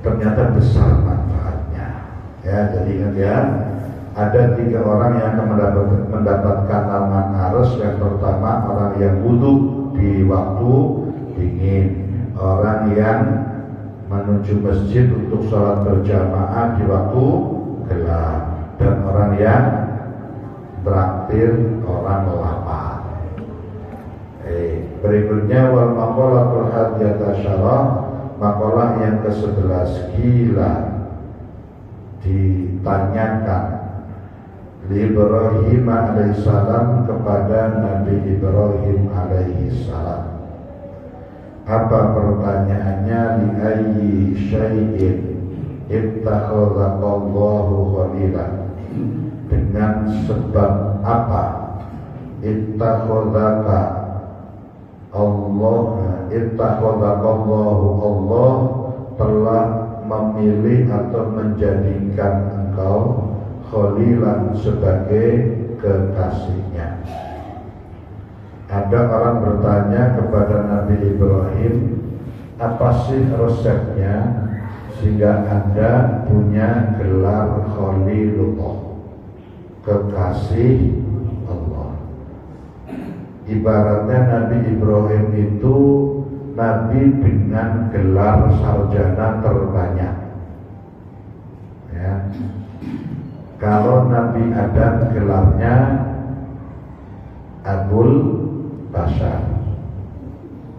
ternyata besar manfaatnya. Ya, jadi ingat ya, ada 3 orang yang akan mendapatkan naungan arus. Yang pertama orang yang wudhu di waktu dingin, orang yang menuju masjid untuk sholat berjamaah di waktu gelap, dan orang yang traktir orang lapar. Berikutnya wal maqalatul hadiyata syarah, makalah yang ke-11, gila ditanyakan li Ibrahim alaihissalam kepada Nabi Ibrahim alaihissalam. Apa pertanyaannya? Li ayyi syai'in ittakhadhaqallahu khalila, dengan sebab apa ittakhadhaka Allah telah memilih atau menjadikan engkau khalilan sebagai kekasihnya. Ada orang bertanya kepada Nabi Ibrahim, apa sih resepnya sehingga Anda punya gelar Khalilullah, kekasih Allah? Ibaratnya Nabi Ibrahim itu Nabi dengan gelar sarjana terbanyak. Ya. Kalau Nabi Adam gelarnya Abul Bashar.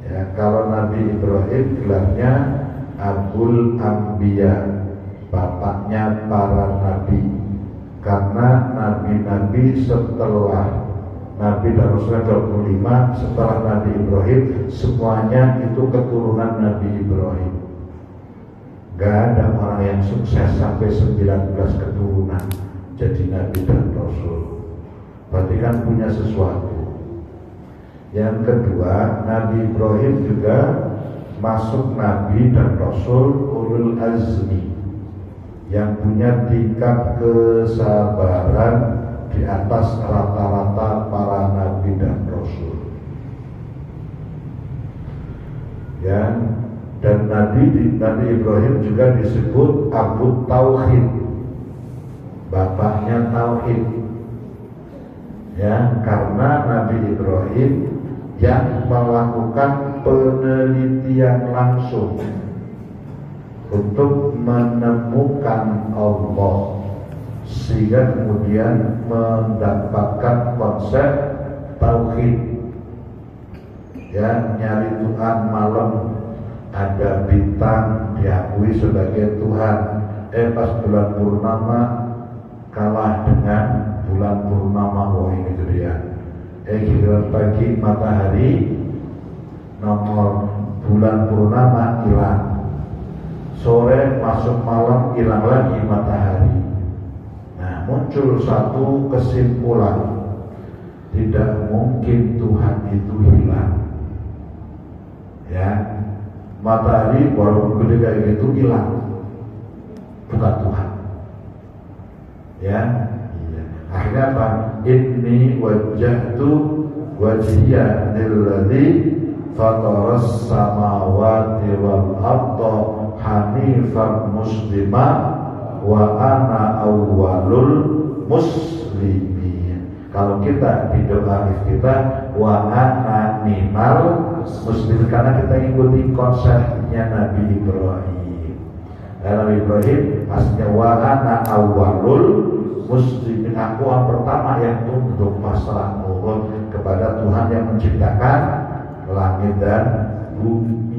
Ya, kalau Nabi Ibrahim gelarnya Abul Anbiya, bapaknya para nabi. Karena nabi-nabi setelah Nabi dan Rasulullah 25, setelah Nabi Ibrahim semuanya itu keturunan Nabi Ibrahim. Gak ada orang yang sukses sampai 19 keturunan jadi Nabi dan Rasul. Berarti kan punya sesuatu. Yang kedua, Nabi Ibrahim juga masuk Nabi dan Rasul ulul azmi, yang punya tingkat kesabaran di atas rata-rata para nabi dan rasul. Ya, dan Nabi Ibrahim juga disebut Abu Tauhid, bapaknya Tauhid. Ya, karena Nabi Ibrahim yang melakukan penelitian langsung untuk menemukan Allah, sehingga kemudian mendapatkan konsep tauhid. Ya, nyari Tuhan malam, ada bintang diakui sebagai Tuhan. Pas bulan purnama kalah dengan bulan purnama, wah ini gedean. Giliran pagi matahari nomor bulan purnama hilang, sore masuk malam hilang lagi matahari. Muncul satu kesimpulan, tidak mungkin Tuhan itu hilang. Ya, matahari walaupun gede kayak gitu hilang, bukan Tuhan. Ya, iya. Akhirnya apa? Inni wajjahtu wajhiya lilladzi fataras samawati wal arda hanifan muslima wa ana awwalul muslimin. Kalau kita di doa kita wa ana minal muslimin, karena kita ikuti konsepnya Nabi Ibrahim. Nabi Ibrahim aslinya wa ana awwalul muslimin, aku yang pertama yang tunduk pasrah mohon kepada Tuhan yang menciptakan langit dan bumi.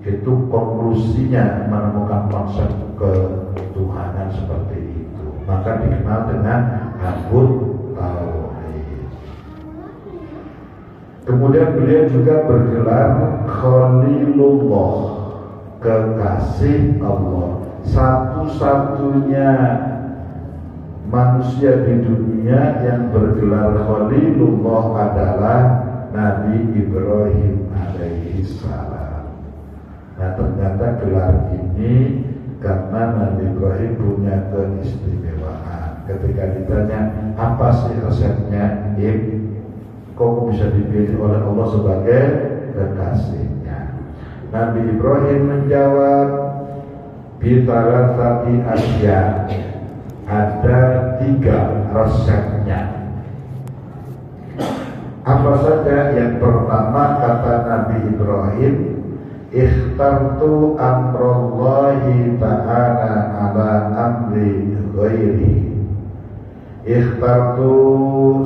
Itu konklusinya menemukan konsep ketuhanan seperti itu, maka dikenal dengan Abul Tauhid. Kemudian beliau juga bergelar Khalilullah, kekasih Allah. Satu-satunya manusia di dunia yang bergelar Khalilullah adalah Nabi Ibrahim alaihissalam. Nah, ternyata gelar ini karena Nabi Ibrahim punya keistimewaan. Ketika ditanya apa sih resepnya, kok bisa dipilih oleh Allah sebagai kekasihnya. Nabi Ibrahim menjawab, Bitalasati asya, ada 3 resepnya. Apa saja? Yang pertama kata Nabi Ibrahim, ikhtartu amrallahi ta'ala ala amri ghairi. Ikhtartu,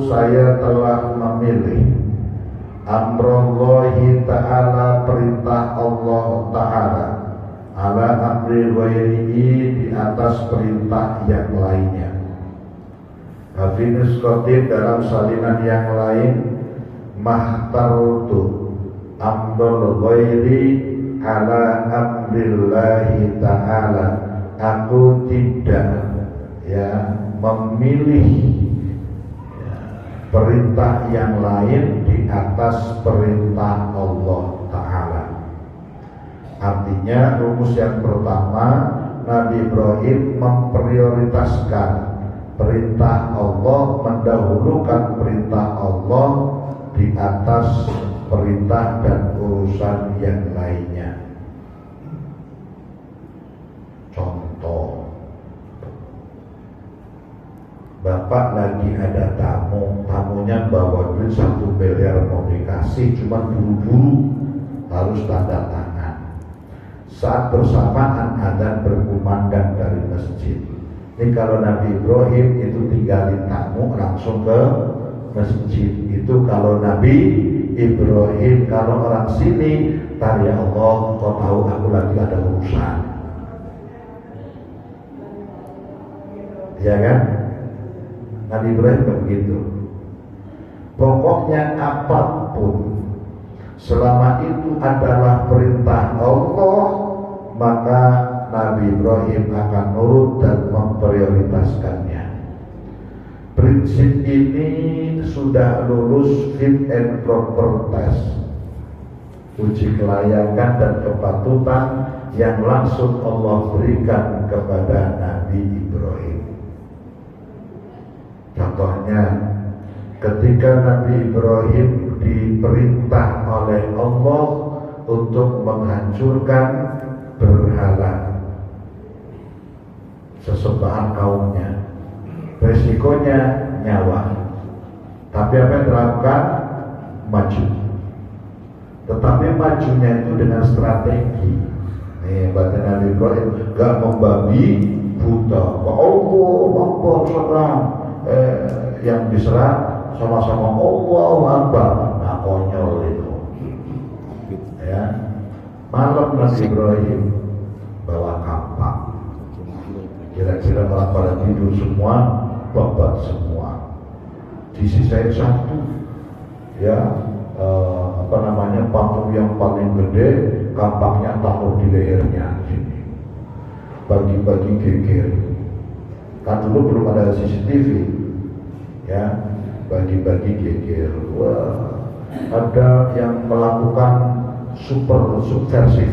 saya telah memilih, amrallahi ta'ala, perintah Allah ta'ala, ala amri ghairihi, di atas perintah yang lainnya. Hafiz Qotib dalam salinan yang lain, mahtartu amrul ghairi ala amrillahi ta'ala, aku tidak memilih perintah yang lain di atas perintah Allah Ta'ala. Artinya rumus yang pertama, Nabi Ibrahim memprioritaskan perintah Allah, mendahulukan perintah Allah di atas perintah dan urusan yang lainnya. Contoh, Bapak lagi ada tamunya bawa duit 1 miliar mau dikasih, cuma buru-buru harus tanda tangan. Saat bersamaan adzan berkumandang dari masjid. Ini kalau Nabi Ibrahim itu tinggalin tamu langsung ke masjid. Itu kalau Nabi Ibrahim. Kalau orang sini, tar ya Allah, kau tahu aku lagi ada urusan, ya kan? Nabi Ibrahim begitu. Pokoknya apapun, selama itu adalah perintah Allah, maka Nabi Ibrahim akan nurut dan memprioritaskannya. Prinsip ini sudah lulus fit and proper test, uji kelayakan dan kepatutan yang langsung Allah berikan kepada Nabi Ibrahim. Contohnya, ketika Nabi Ibrahim diperintah oleh Allah untuk menghancurkan berhala sesembahan kaumnya, resikonya nyawa. Tapi apa yang dilakukan? Maju. Tetapi majunya itu dengan strategi. Nih, baca Nabi Ibrahim gak membabi buta. Allah serang. Yang diserang sama-sama Allahu Akbar. Nah, konyol itu. Ya. Malam Nabi Ibrahim bawa kampak. Kira-kira orang pada tidur semua, babat semua. Disisain 1, ya, patung yang paling gede, kampaknya taruh di lehernya sini. Bagi-bagi geger. Kan dulu belum ada CCTV, ya, bagi-bagi geger. Wah, ada yang melakukan subversif.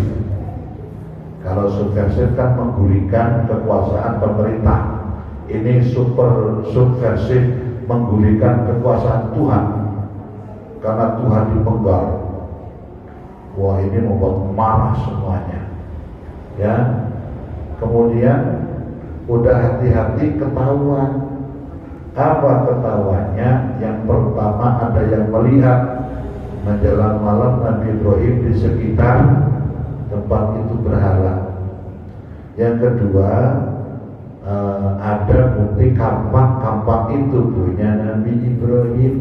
Kalau subversif kan menggulingkan kekuasaan pemerintah. Ini subversif menggulingkan kekuasaan Tuhan, karena Tuhan dipenggal. Wah, ini membuat marah semuanya, ya. Kemudian udah hati-hati, ketahuan. Apa ketahuannya? Yang pertama, ada yang melihat menjelang malam Nabi Ibrahim di sekitar tempat itu berhala. Yang kedua, ada bukti kampak itu punya Nabi Ibrahim.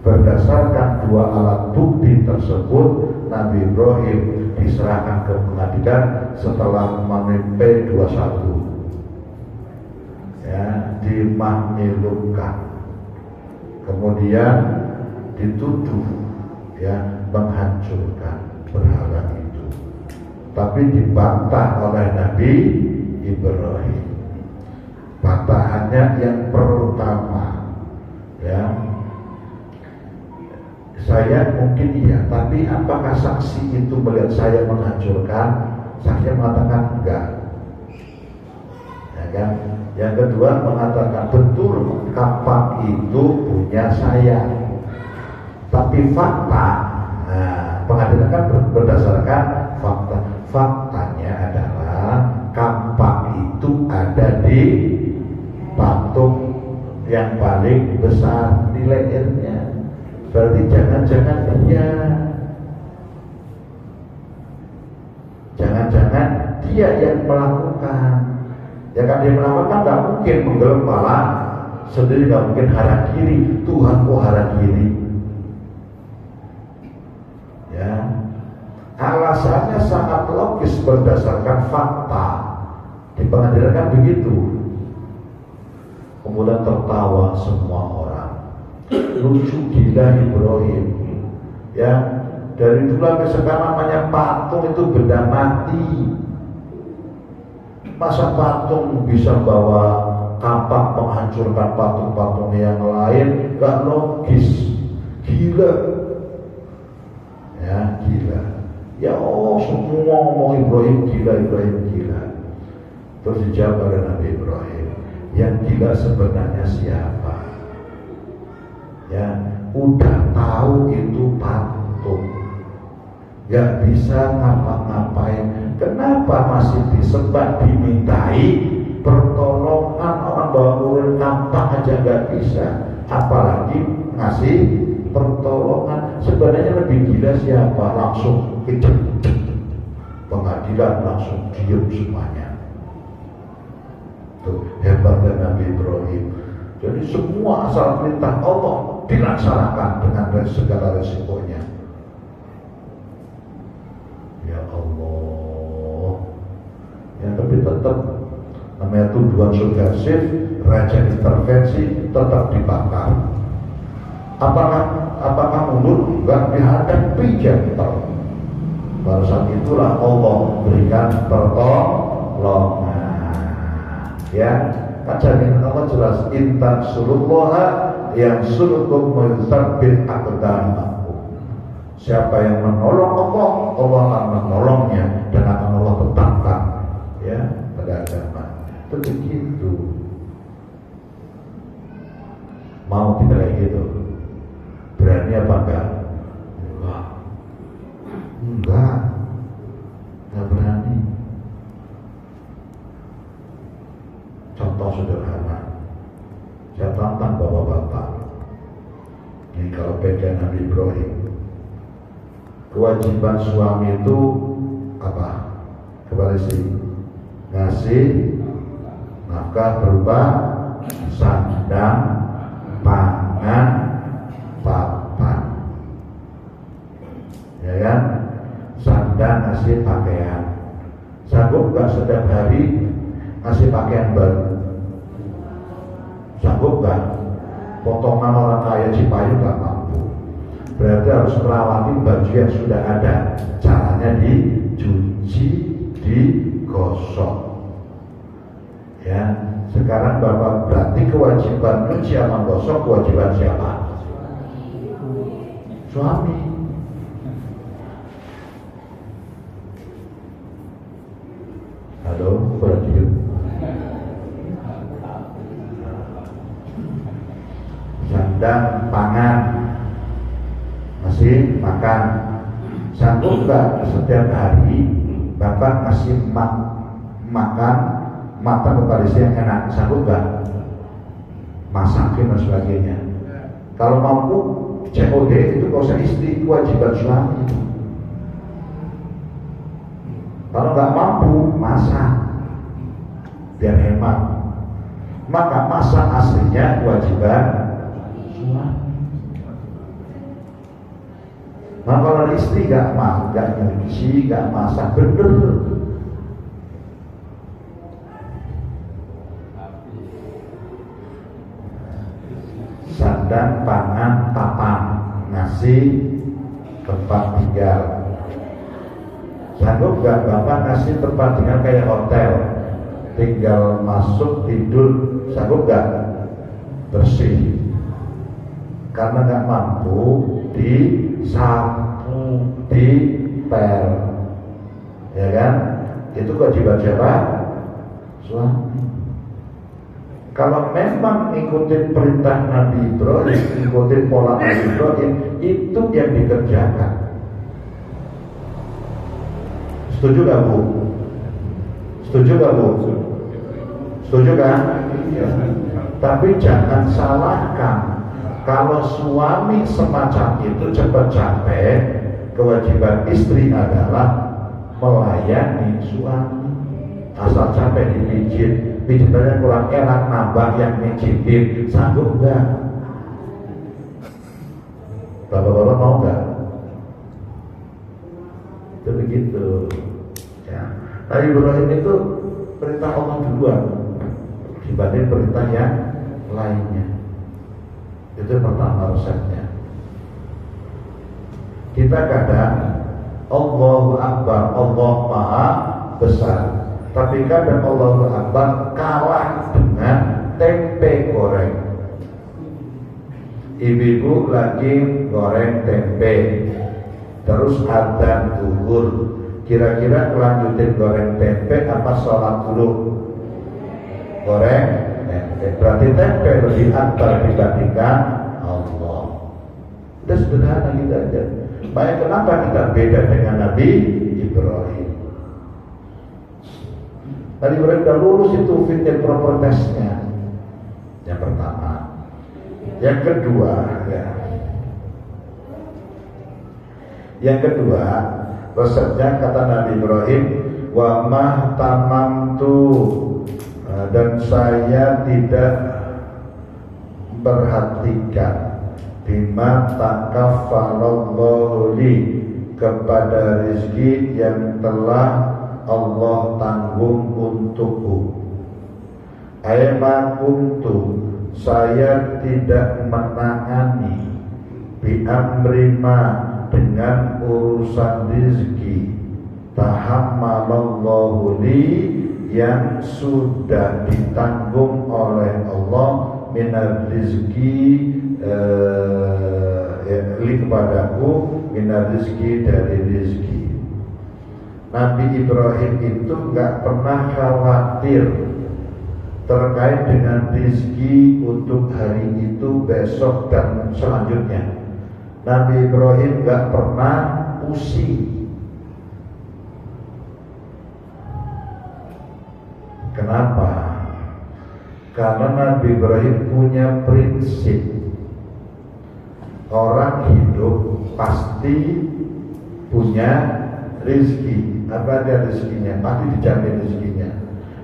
Berdasarkan 2 alat bukti tersebut, Nabi Ibrahim diserahkan ke pengadilan setelah menimpe 21, ya, dimahmilukan, kemudian dituduh, ya, menghancurkan berhala itu, tapi dibantah oleh Nabi Ibrahim. Bantahannya yang pertama, ya, saya mungkin iya, tapi apakah saksi itu melihat saya menghancurkan? Saksi mengatakan enggak, ya kan? Yang kedua mengatakan betul kapak itu punya saya, tapi fakta, pengadilan kan berdasarkan fakta. Faktanya adalah kampak itu ada di patung yang paling besar di lehernya. Berarti jangan-jangan dia, jangan-jangan dia yang melakukan. Ya kan, dia melakukan, nggak mungkin menggelap kepala sendiri, nggak mungkin hara kiri. Tuhan kok hara kiri? Ya, alasannya sangat logis berdasarkan fakta. Di pengadilan kan begitu. Kemudian tertawa semua orang. Lucu gila Ibrahim. Ya, dari dulu sampai sekarang namanya patung itu benda mati. Masa patung bisa bawa kampak menghancurkan patung-patung yang lain? Gak logis. Gila. Ya, gila. Ya Allah, semua ngomong Ibrahim gila, Ibrahim gila. Terus dijawab oleh Nabi Ibrahim, yang gila sebenarnya siapa? Ya, udah tahu itu patung, gak bisa ngapa-ngapain. Kenapa masih disembah, dimintai pertolongan? Orang bawa urut kampak aja gak bisa, apalagi ngasih pertolongan. Sebenarnya lebih gila siapa? Langsung kejep, pengadilan langsung diem semuanya. Tuh, hebatnya Nabi Ibrahim. Jadi semua asal perintah Allah dilaksanakan dengan segala resikonya. Ya Allah. Ya, tapi tetap namanya tuduhan subversif, raja intervensi, tetap dibakar. Apakah mundur? Enggak, dihadapi jantar. Pada saat itulah Allah berikan pertolongan. Ya, kan jaminan Allah jelas, intan surullaha yang suruhkum mensabil aqdamakum. Siapa yang menolong Allah, Allah akan menolongnya dan akan Allah tetapkan, ya, pada agama. Itu begitu. Mau kita kayak gitu? Berani apa enggak? Enggak berani. Contoh sederhana, saya tantang bapak-bapak. Ini kalau pegang Nabi Ibrahim, kewajiban suami itu apa? Kepada istri, ngasih nafkah berupa sandang, pangan, papan, ya kan? Sandang, ngasih pakaian. Sanggup gak setiap hari ngasih pakaian baru? Sanggup gak? Potongan orang kaya Cipayung gak mampu. Berarti harus merawati baju yang sudah ada. Caranya dicuci, digosok. Ya, sekarang Bapak, berarti kewajiban cuci sama gosok kewajiban siapa? Suami. Halo, berarti sandang, pangan, masih makan. Sanggup gak setiap hari Bapak ngasih makan kepada istri yang enak? Sanggup gak? Masakin dan sebagainya. Kalau mampu COD itu gak usah istri, kewajiban suami. Kalau nggak mampu, masak biar hemat. Maka masak aslinya kewajiban suami. Nah, kalau istri nggak nyuci, nggak masak, bener. Sandang, pangan, papan, ngasih tempat tinggal. Sanggup gak Bapak ngasih tempat tinggal kayak hotel, tinggal masuk tidur? Sanggup gak? Bersih. Karena gak mampu, disapu, dipel, ya kan? Itu kewajiban siapa? Suami. Kalau memang ikutin perintah Nabi Ibrahim, ikutin pola Nabi Ibrahim, itu yang dikerjakan. Setuju gak Bu? Setuju gak Bu? Setuju kan? Ya. Tapi jangan salahkan, kalau suami semacam itu cepat capek, kewajiban istri adalah melayani suami. Asal capek dipijit, pijitannya kurang enak, nambah yang mijitin, sanggup enggak? Bapak-bapak mau enggak? Itu begitu ya. Nabi Ibrahim itu perintah Allah duluan dibanding perintah yang lainnya. Itu pertama resepnya. Kita kadang Allahu Akbar, Allah Maha Besar, tapi kadang Allahu Akbar kalah dengan tempe goreng. Ibu-ibu lagi goreng tempe, terus adzan zuhur. Kira-kira lanjutin goreng tempe apa sholat dulu? Goreng tempe. Berarti tempe lebih akbar dibandingkan Allah. Udah sederhana gitu aja. Makanya kenapa kita beda dengan Nabi Ibrahim? Nabi Ibrahim udah lulus itu fit and proper testnya. Yang pertama. Yang kedua, ya. Yang kedua, resepnya kata Nabi Ibrahim, wa ma tamamtu, dan saya tidak perhatikan bima takaffalallahu li, kepada rezeki yang telah Allah tanggung untukku. Aima kuntu, saya tidak menangani bi amrima, dengan urusan rezeki tahammalallahu li, yang sudah ditanggung oleh Allah minar rezeki li kepadaku, minar rezeki dari rezeki. Nabi Ibrahim itu nggak pernah khawatir terkait dengan rezeki untuk hari itu, besok dan selanjutnya. Nabi Ibrahim gak pernah pusing. Kenapa? Karena Nabi Ibrahim punya prinsip, orang hidup pasti punya rezeki. Apa dia rezekinya? Pasti dijamin rezekinya.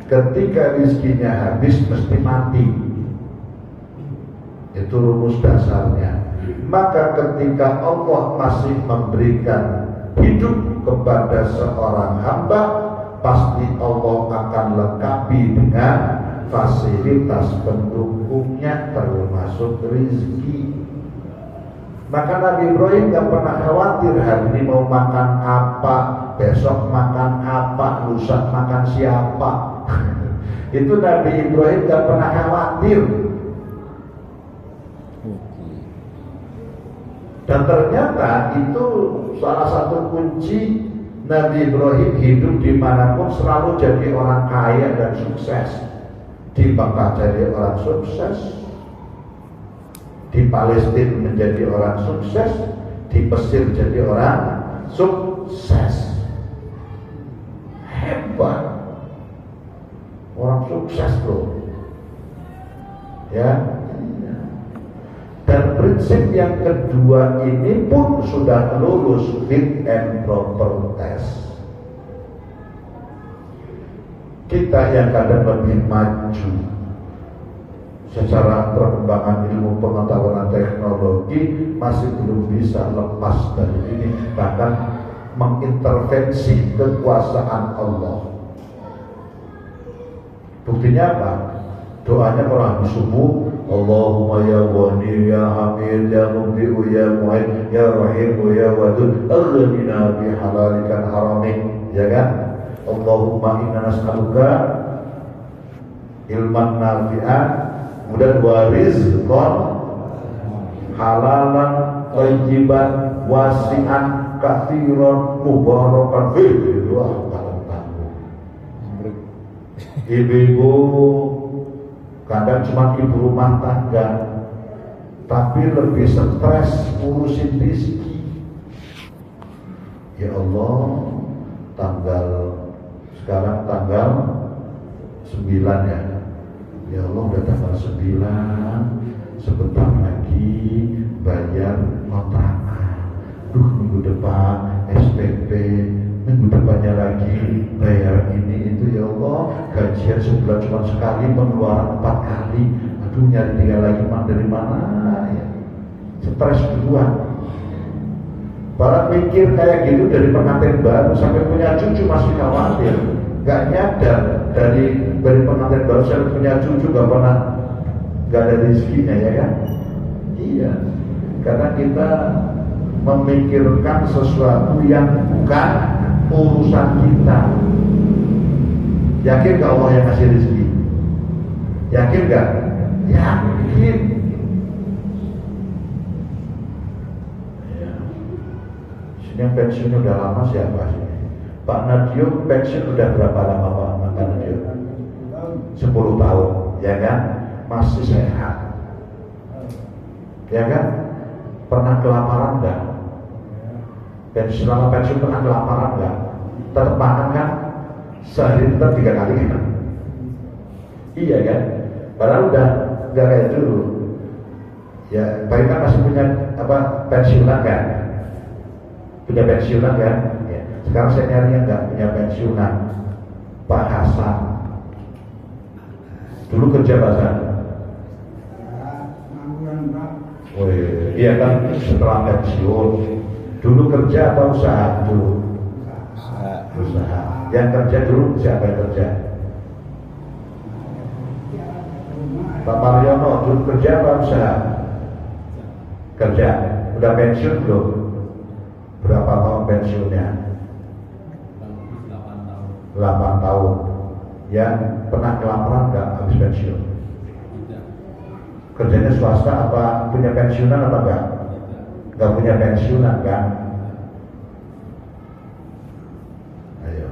Ketika rezekinya habis mesti mati. Itu rumus dasarnya. Maka ketika Allah masih memberikan hidup kepada seorang hamba, pasti Allah akan lengkapi dengan fasilitas pendukungnya, termasuk rezeki. Maka Nabi Ibrahim gak pernah khawatir hari ini mau makan apa, besok makan apa, lusa makan siapa. Itu Nabi Ibrahim gak pernah khawatir. Dan ternyata itu salah satu kunci Nabi Ibrahim hidup dimanapun selalu jadi orang kaya dan sukses. Di Mekah jadi orang sukses, di Palestina menjadi orang sukses, di Mesir jadi orang sukses. Hebat, orang sukses loh, ya. Dan prinsip yang kedua ini pun sudah lulus fit and proper test. Kita yang kadang lebih maju secara perkembangan ilmu pengetahuan teknologi masih belum bisa lepas dari ini, bahkan mengintervensi kekuasaan Allah. Buktinya apa? Doanya orang subuh, Allahumma ya Ghani ya Hamid ya Mubdi'u ya Mu'id ya Rahim ya Wadud aghnina bi halalika haramik, ya kan? Allahumma inna nas'aluka ilman nafi'an kemudian wa rizqan halalan thayyiban wasi'an katsiran mubarakan fihi. Wah, ibu-ibu kadang cuma ibu rumah tangga tapi lebih stres ngurusin rezeki. Ya Allah, sekarang tanggal 9 ya. Ya Allah udah tanggal 9, sebentar lagi bayar kontrakan. Minggu depan SPP, minggu depannya lagi bayar ini itu. Ya Allah, gajian sebulan cuma sekali, pengeluaran 4 kali. Aduh, nyari tinggal lagi dari mana ya? Stres duluan. Para mikir kayak gitu dari pengantin baru sampai punya cucu masih khawatir, gak nyadar dari pengantin baru sampai punya cucu gak ada rezekinya, ya kan? Iya, karena kita memikirkan sesuatu yang bukan urusan kita. Yakin gak Allah yang kasih rezeki? Yakin gak? Yakin. Yang pensiun udah lama siapa sih? Pak Nadio pensiun udah berapa lama Pak Nadio? 10 tahun, ya kan? Masih sehat, ya kan? Pernah kelaparan enggak? Selama pensiun pernah kelaparan enggak? Tetap makan kan? Sehari tetap 3 kali kan? Iya kan? Padahal udah enggak kayak dulu. Ya, baik kan masih punya pensiunan kan? Punya pensiunan kan? Ya. Sekarang saya nyari yang nggak punya pensiunan. Pak Hasan dulu kerja Pak Hasan. Oh iya kan, setelah pensiun dulu kerja atau usaha dulu? Usaha. Yang kerja dulu siapa yang kerja? Pak Mariono dulu kerja atau usaha? Kerja. Udah pensiun belum? Berapa tahun pensiunnya? 8 tahun. Yang pernah kelaparan nggak habis pensiun? Kerjanya swasta apa punya pensiunan apa enggak? Nggak punya pensiunan kan? Ayo,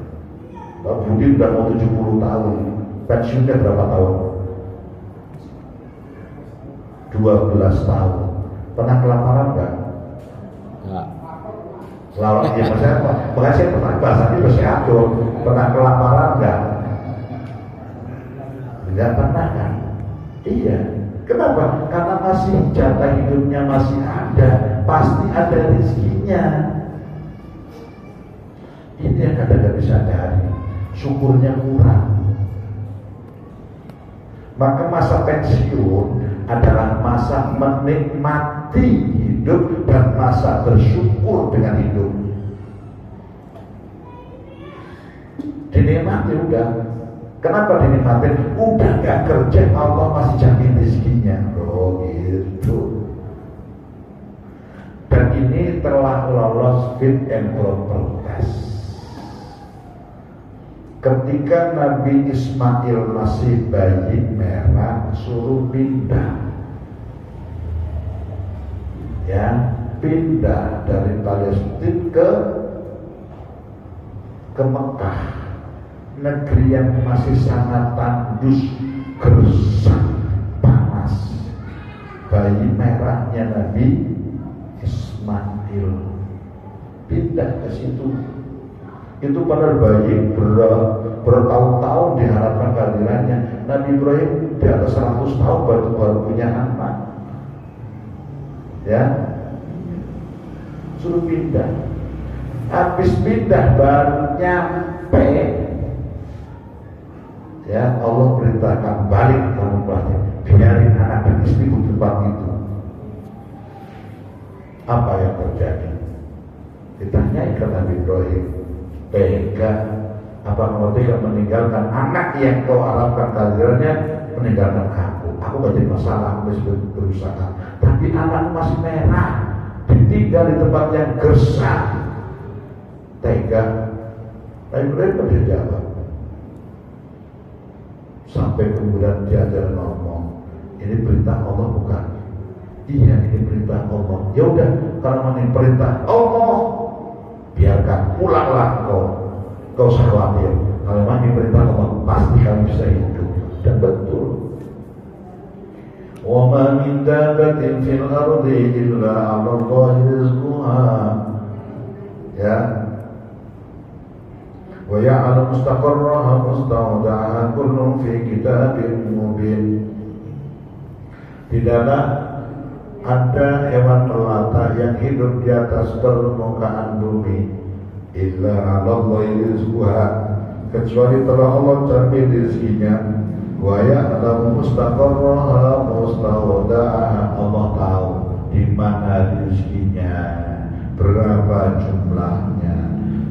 Pak Budi udah mau 70 tahun. Pensiunnya berapa tahun? 12 tahun. Pernah kelaparan nggak? Enggak. Lawan dia maksudnya apa? Makanya pernah bahasanya masih atur. Pernah kelaparan enggak? Enggak pernah kan? Iya. Kenapa? Karena masih jatah hidupnya masih ada, pasti ada rezekinya. Ini yang kadang-kadang disadari. Syukurnya kurang. Maka masa pensiun adalah masa menikmati hidup dan masa bersyukur dengan hidup. Dinikmati udah. Kenapa dinikmati? Udah gak kerja, Allah masih jamin rezekinya. Oh gitu. Dan ini telah lolos fit and proper test. Ketika Nabi Ismail masih bayi merah, suruh pindah. Ya, pindah dari Palestina ke Mekah, negeri yang masih sangat tandus, gersang, panas. Bayi merahnya Nabi Ismail pindah ke situ. Itu pada bayi bertahun-tahun diharapkan kehadirannya. Nabi Ibrahim di atas 100 tahun baru punya anak. Ya, suruh pindah. Habis pindah baru nyampe, ya Allah perintahkan balik kamu pulang, biarin anak dan istriku di tempat itu. Apa yang terjadi? Ditanyai ke Nabi Ibrahim, tega apa kamu tega meninggalkan anak yang kau harapkan kehadirannya, meninggalkan aku? Aku gak jadi masalah, aku masih berusaha. Tapi anak masih merah, ditinggal di tempat yang gersang. Tega? Nabi Ibrahim tidak bisa jawab. Sampai kemudian diajar ngomong, ini perintah Allah bukan? Iya, ini perintah Allah. Ya udah, kalau ini perintah Allah, biarkan, pulanglah kau khawatir. Kalau memang ini perintah Allah, pasti kamu bisa hidup. Dan betul. Wa ma min dabbatin fil ardi illa 'ala Allahi rizquha. Ya. wa ya'lamu mustaqarraha mustawda'aha kullun fi kitabin mubin. Tidaklah ada hewan melata yang hidup di atas permukaan bumi illa 'alallahi rizquha, kecuali telah Allah capai rezekinya. Wa ya'lamu mustaqarraha mustawda'aha, Allah tahu di mana rezekinya, berapa jumlahnya.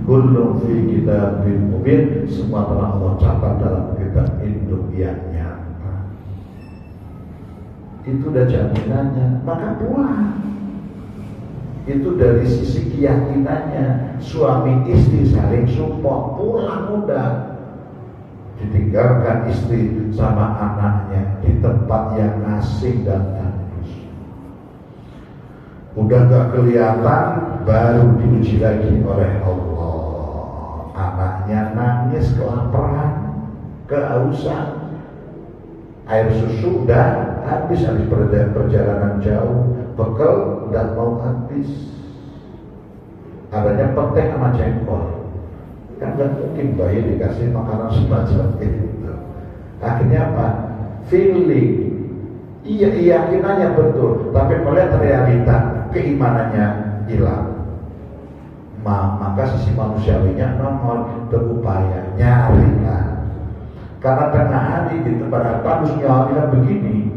Kullun fi kitabin mubin, semua telah Allah catat dalam kitab induk yang nyata. Itu udah jaminannya, maka pulang. Itu dari sisi keyakinannya, suami istri saling support, pulang udah. Ditinggalkan istri sama anaknya di tempat yang asing dan tandus. Udah gak kelihatan, baru diuji lagi oleh Allah. Anaknya nangis kelaparan, kehausan, air susu udah habis perjalanan jauh, bekal udah mau habis. Adanya petek sama jengkol, kan gak mungkin bayi dikasih makanan semacam itu. Akhirnya apa? Feeling, iya keyakinannya betul, tapi melihat realita, keimanannya hilang. Maka sisi manusiawinya nomor berupaya nyari lah. Karena tengah hari di tempat tandus nyawa kan begini,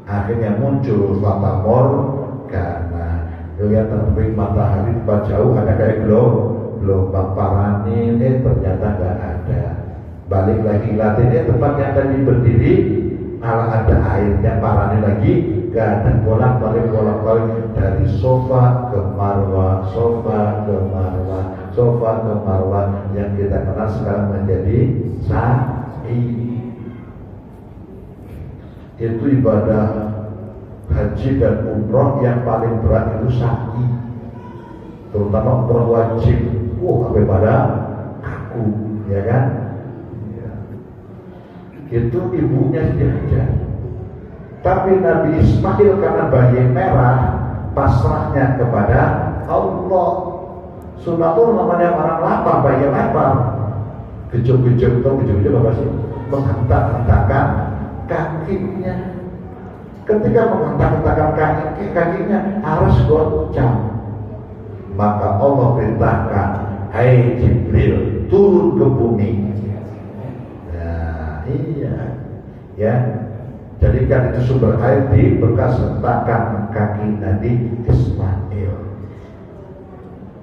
akhirnya muncul fata morgana. Kelihatan terbit matahari tempat jauh ada kayak gelombang paranin, ternyata nggak ada. Balik lagi latih, tempat yang tadi berdiri malah ada airnya, paranin lagi nggak ada. Bolak-balik dari sofa ke marwah, sofa ke marwah, sofa ke marwah, yang kita kenal sekarang menjadi sa'i. Itu ibadah haji dan umroh yang paling berat itu sa'i, terutama umroh wajib. Sampai pada kaku, ya kan? Ya. Itu ibunya diajar. Tapi Nabi Ismail karena bayi merah, pasrahnya kepada Allah. Sunnatul namanya orang lapar, bayi lapar. Gejok-gejok apa sih? Menghentak-hentakan kakinya. Ketika menghentak-hentakan kakinya harus gocap. Maka Allah perintahkan, hai Jibril, turun ke bumi. Nah, iya, ya. Jadikan itu sumber air di bekas hentakan kaki Nabi Ismail.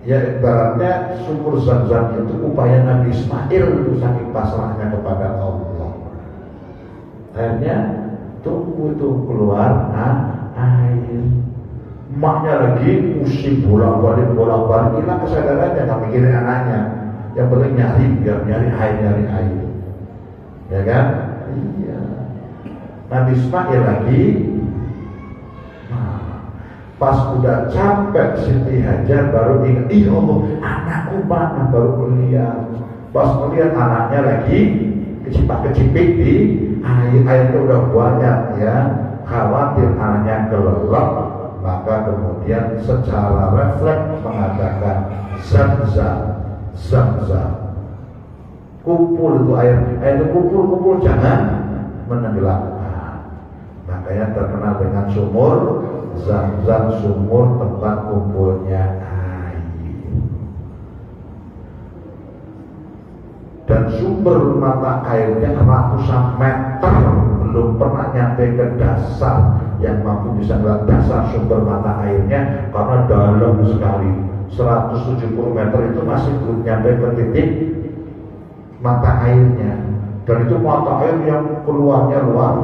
Ya, ibaratnya sumur Zam-Zam itu upaya Nabi Ismail itu saking pasrahnya kepada Allah. Akhirnya tunggu itu keluar air. Emaknya lagi pusing bolak-balik, hilang kesadarannya, nggak mikirin anaknya. Yang penting nyari air. Ya kan? Iya. Nabi Ismail lagi. Pas udah capek Siti Hajar baru ingat, Allah, anakku mana, baru melihat. Pas melihat anaknya lagi kecipak-kecipik di airnya udah banyak, ya, khawatir anaknya kelelep. Maka kemudian secara refleks mengatakan Zam-Zam, kumpul itu air itu kumpul, jangan menenggelamkan. Makanya terkenal dengan sumur Zam-Zam, sumur tempat kumpulnya air. Dan sumber mata airnya ratusan meter, belum pernah nyampe ke dasar. Yang mampu bisa melihat dasar sumber mata airnya karena dalam sekali, 170 meter itu masih belum nyampe ke titik mata airnya. Dan itu mata air yang keluarnya luar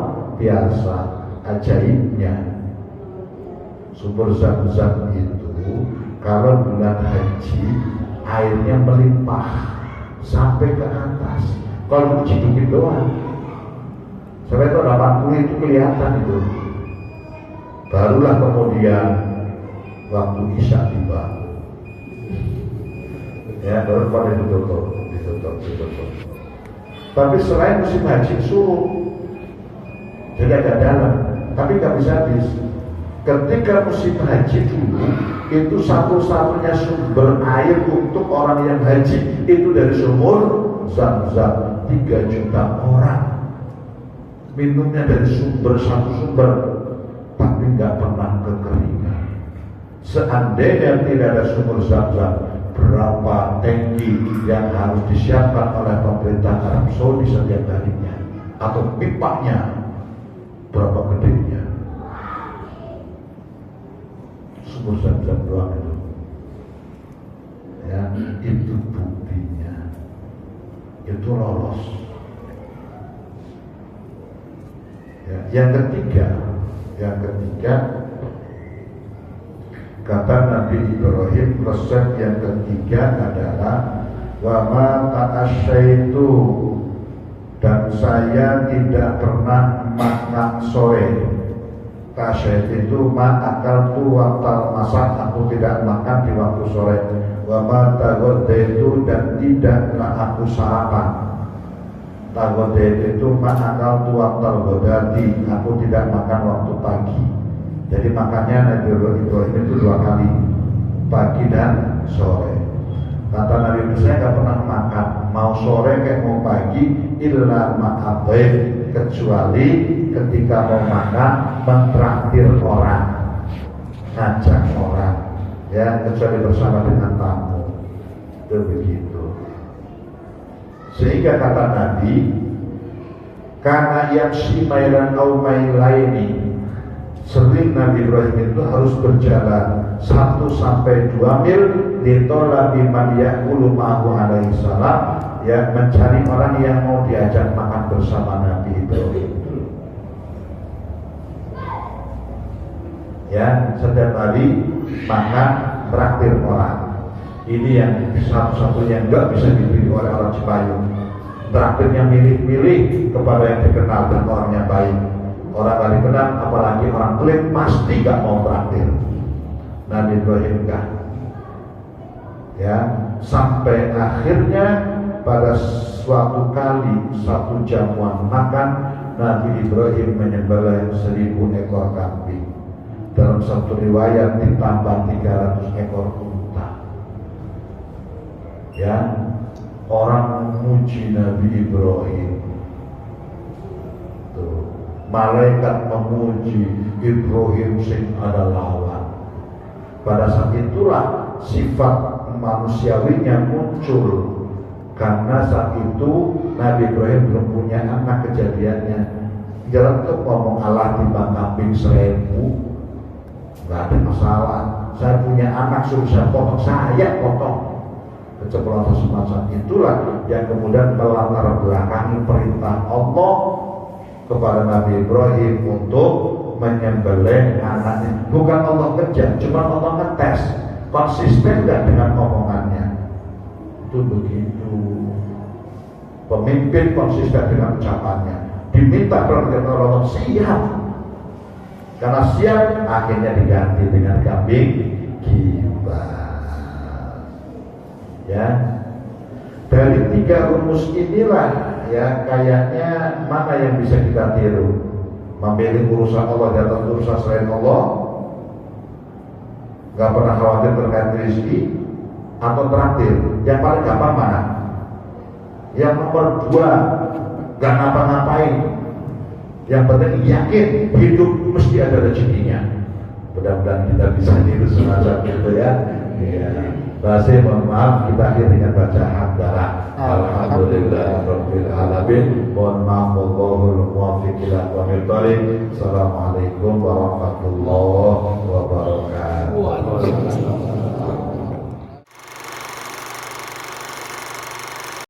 biasa, ajaibnya. Sumber Zam-Zam itu kalau bulan haji airnya melimpah sampai ke atas. Kalau dikit doang, sampai itu 80 itu kelihatan itu. Barulah kemudian waktu Isya tiba, ya, baru pada ditutup. Tapi selain musim haji surut, jadi agak dalam, tapi nggak bisa habis. Ketika musim haji dulu itu satu-satunya sumber air untuk orang yang haji itu dari sumur Zam-Zam. 3 juta orang minumnya dari satu sumber, tapi nggak pernah kekeringan. Seandainya tidak ada sumur Zam-Zam, berapa tangki yang harus disiapkan oleh pemerintah Arab Saudi setiap harinya, atau pipanya berapa gedenya. Sumur Zam-Zam doang itu ya, itu buktinya itu lolos ya. Yang ketiga kata Nabi Ibrahim, resep yang ketiga adalah wa ma ta'asyaitu, dan saya tidak pernah makan sore. Tasyait itu ma'akal tu waktal masak, aku tidak makan di waktu sore. Wa ma tagodaitu, dan tidaklah aku sarapan. Tagodaitu itu ma'akal tu waktal godati, aku tidak makan waktu pagi. Jadi makannya Nabi Ibrahim itu 2 kali, pagi dan sore. Kata Nabi Ibrahim, saya gak pernah makan, mau sore kayak mau pagi, illa ma'abaih, kecuali ketika mau makan mentraktir orang, ngajak orang, ya, kecuali bersama dengan tamu. Itu begitu. Sehingga kata Nabi, karena yang simailan au mailaini, sering Nabi Ibrahim itu harus berjalan 1-2 mil ditolabi man ya'kulu ma'ahu alaihi salam, ya, mencari orang yang mau diajak makan bersama Nabi Ibrahim. Ya, setiap hari makan traktir orang. Ini yang satu-satunya nggak bisa dipilih oleh orang Cipayung. Traktirnya milih-milih kepada yang dikenal dan orangnya baik. Orang kali kenal, apalagi orang pelit, pasti gak mau traktir. Nabi Ibrahim enggak. Ya, sampai akhirnya pada suatu kali, 1 jamuan makan, Nabi Ibrahim menyembelih 1000 ekor kambing. Dalam satu riwayat ditambah 300 ekor unta. Ya, orang memuji Nabi Ibrahim. Tuh. Malaikat memuji Ibrahim sing ada lawan. Pada saat itulah sifat manusiawinya muncul, karena saat itu Nabi Ibrahim belum punya anak. Kejadiannya jalan tuh ngomong Allah timbang kambing 1000, nggak ada masalah. Saya punya anak, suruh saya potong. Keceplosan semacam itulah yang kemudian melatar belakangi perintah Allah kepada Nabi Ibrahim untuk menyembelih anaknya. Bukan Allah kejar, cuma Allah ngetes konsisten gak dengan omongannya. Itu begitu. Pemimpin konsisten dengan ucapannya. Diminta perintah Allah, siap. Karena siap, akhirnya diganti dengan kambing gimbal. Ya, dari 3 rumus inilah, ya, kayaknya mana yang bisa kita tiru? Memilih urusan Allah di atas urusan selain Allah, gak pernah khawatir terkait rezeki, atau traktir. Yang paling gampang mana? Yang nomor 2, gak ngapa-ngapain. Yang penting yakin hidup mesti ada rezekinya. Mudah-mudahan kita bisa tiru semacam itu, ya. Ya. Bahasa mohon maaf, kita akhir dengan baca hamdalah. Alhamdulillahirabbil alamin. Mohon maaf, wallahul muwaffiq ila aqwamit thoriq. Assalamualaikum warahmatullahi